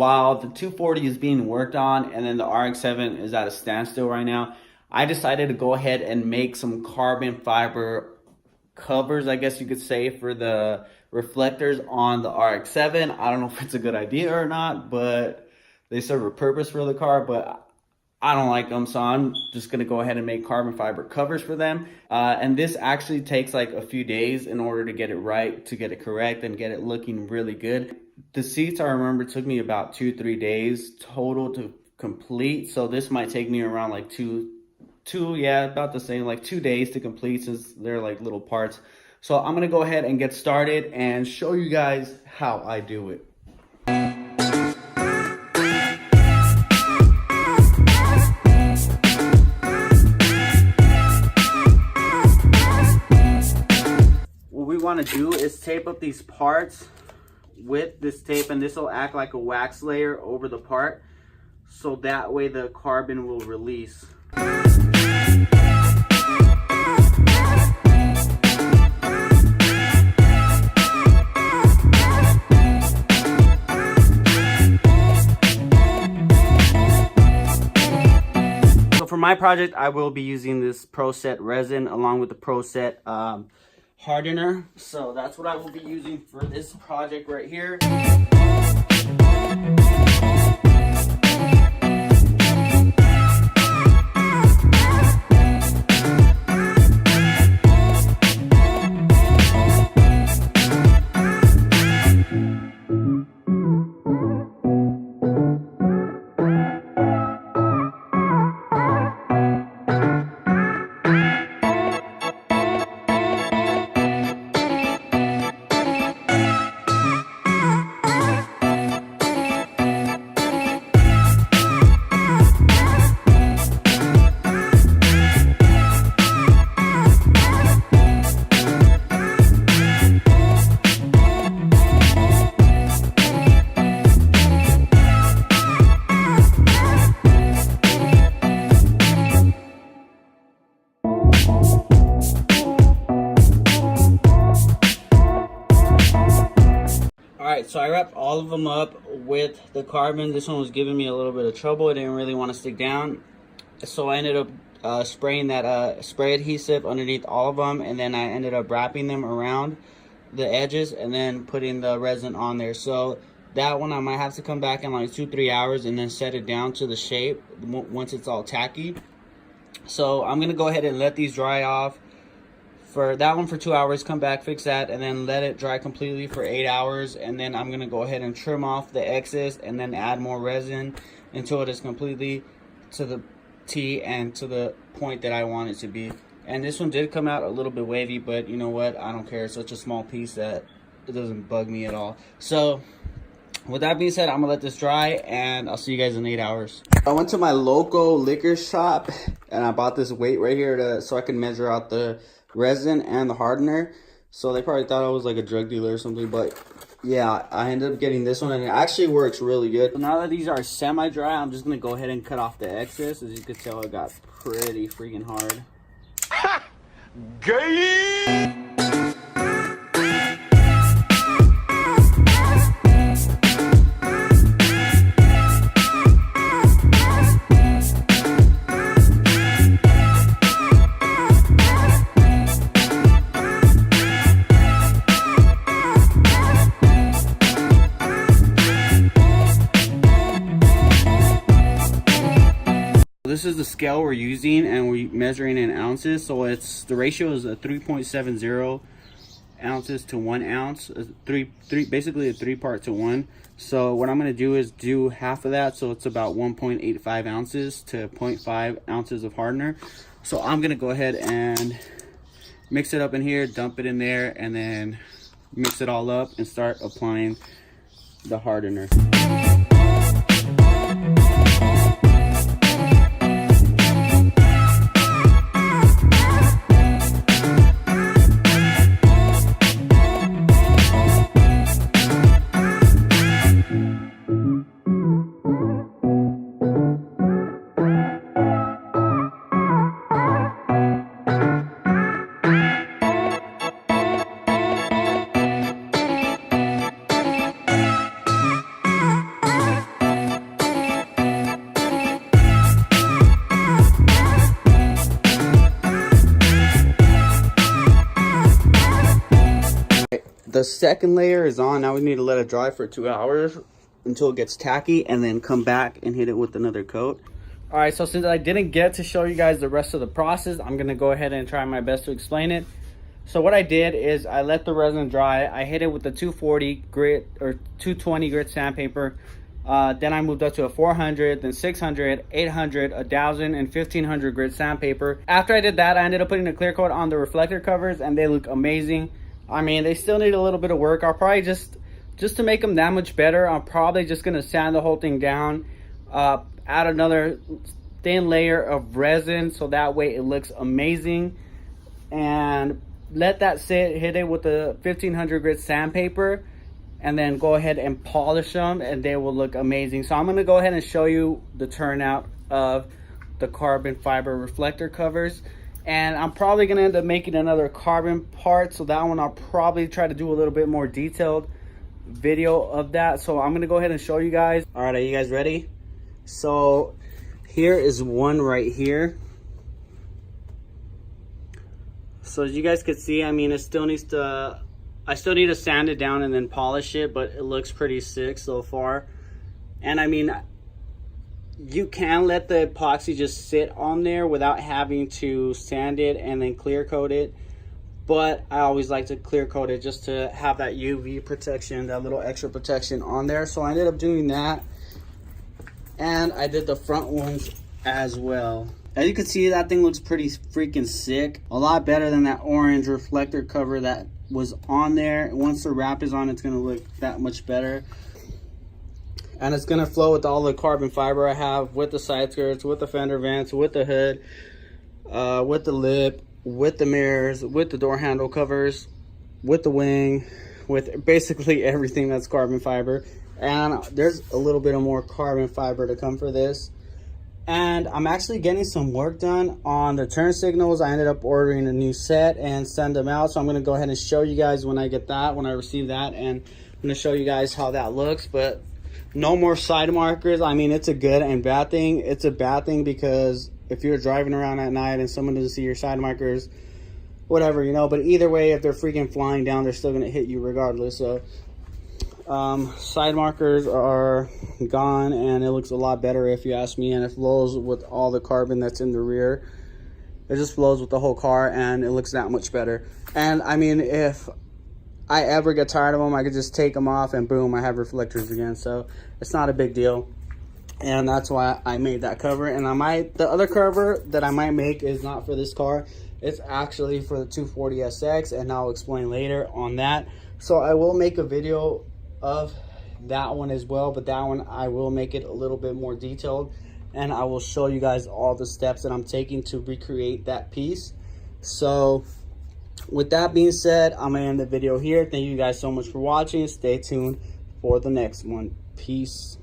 while the 240 is being worked on and then the RX7 is at a standstill right now, I decided to go ahead and make some carbon fiber covers, I guess you could say, for the reflectors on the RX7. I don't know if it's a good idea or not, but they serve a purpose for the car, but I don't like them, so I'm just gonna go ahead and make carbon fiber covers for them. And this actually takes like a few days in order to get it right, to get it correct, and get it looking really good. The seats, I remember, took me about 2-3 days total to complete, so this might take me around like about the same, like 2 days to complete, since they're like little parts. So I'm gonna go ahead and get started and show you guys how I do it. What we want to do is tape up these parts with this tape, and this will act like a wax layer over the part, so that way the carbon will release. For my project, I will be using this Pro Set resin along with the Pro Set hardener. So that's what I will be using for this project right here. Alright, so I wrapped all of them up with the carbon. This one was giving me a little bit of trouble. It didn't really want to stick down. So I ended up spraying that spray adhesive underneath all of them. And then I ended up wrapping them around the edges and then putting the resin on there. So that one I might have to come back in like 2-3 hours and then set it down to the shape once it's all tacky. So I'm going to go ahead and let these dry off. For that one for 2 hours, come back, fix that, and then let it dry completely for 8 hours. And then I'm gonna go ahead and trim off the excess and then add more resin until it is completely to the T and to the point that I want it to be. And this one did come out a little bit wavy, but you know what? I don't care. It's such a small piece that it doesn't bug me at all. So with that being said, I'm gonna let this dry and I'll see you guys in 8 hours. I went to my local liquor shop and I bought this weight right here so I can measure out the resin and the hardener. So they probably thought I was like a drug dealer or something, but yeah, I ended up getting this one and it actually works really good. So now that these are semi-dry, I'm just gonna go ahead and cut off the excess. As you can tell, it got pretty freaking hard. Ha! Gay! This is the scale we're using and we're measuring in ounces. So it's the ratio is a 3.70 ounces to 1 ounce, basically a 3-part to 1. So what I'm going to do is do half of that, so it's about 1.85 ounces to 0.5 ounces of hardener. So I'm going to go ahead and mix it up in here, dump it in there, and then mix it all up and start applying the hardener. the second layer is on. Now we need to let it dry for 2 hours until it gets tacky, and then come back and hit it with another coat. All right, so since I didn't get to show you guys the rest of the process, I'm gonna go ahead and try my best to explain it. So what I did is I let the resin dry. I hit it with the 240 grit or 220 grit sandpaper. Then I moved up to a 400, then 600, 800, 1000, and 1500 grit sandpaper. After I did that, I ended up putting a clear coat on the reflector covers, and they look amazing. I mean, they still need a little bit of work. I'll probably just to make them that much better, I'm probably just gonna sand the whole thing down, add another thin layer of resin so that way it looks amazing, and let that sit, hit it with the 1500 grit sandpaper, and then go ahead and polish them, and they will look amazing. So I'm gonna go ahead and show you the turnout of the carbon fiber reflector covers. And I'm probably gonna end up making another carbon part, so that one I'll probably try to do a little bit more detailed video of that. So I'm gonna go ahead and show you guys. All right, are you guys ready? So here is one right here. So as you guys can see, I mean, it still needs to, I still need to sand it down and then polish it, but it looks pretty sick so far. And I mean, you can let the epoxy just sit on there without having to sand it and then clear coat it. But I always like to clear coat it just to have that UV protection, that little extra protection on there. So I ended up doing that. And I did the front ones as well. As you can see, that thing looks pretty freaking sick. A lot better than that orange reflector cover that was on there. Once the wrap is on, it's gonna look that much better. And it's gonna flow with all the carbon fiber I have, with the side skirts, with the fender vents, with the hood, with the lip, with the mirrors, with the door handle covers, with the wing, with basically everything that's carbon fiber. And there's a little bit of more carbon fiber to come for this. And I'm actually getting some work done on the turn signals. I ended up ordering a new set and send them out. So I'm gonna go ahead and show you guys when I get that, when I receive that, and I'm gonna show you guys how that looks. But no more side markers. I mean, it's a good and bad thing. It's a bad thing because if you're driving around at night and someone doesn't see your side markers, whatever, you know. But either way, if they're freaking flying down, they're still gonna hit you regardless. So side markers are gone, and it looks a lot better if you ask me, and it flows with all the carbon that's in the rear. It just flows with the whole car, and it looks that much better. And I mean, if I ever get tired of them, I could just take them off and boom, I have reflectors again. So it's not a big deal, and that's why I made that cover. And the other cover that I might make is not for this car. It's actually for the 240SX, and I'll explain later on that. So I will make a video of that one as well, but that one I will make it a little bit more detailed, and I will show you guys all the steps that I'm taking to recreate that piece. So with that being said, I'm gonna end the video here. Thank you guys so much for watching. Stay tuned for the next one. Peace.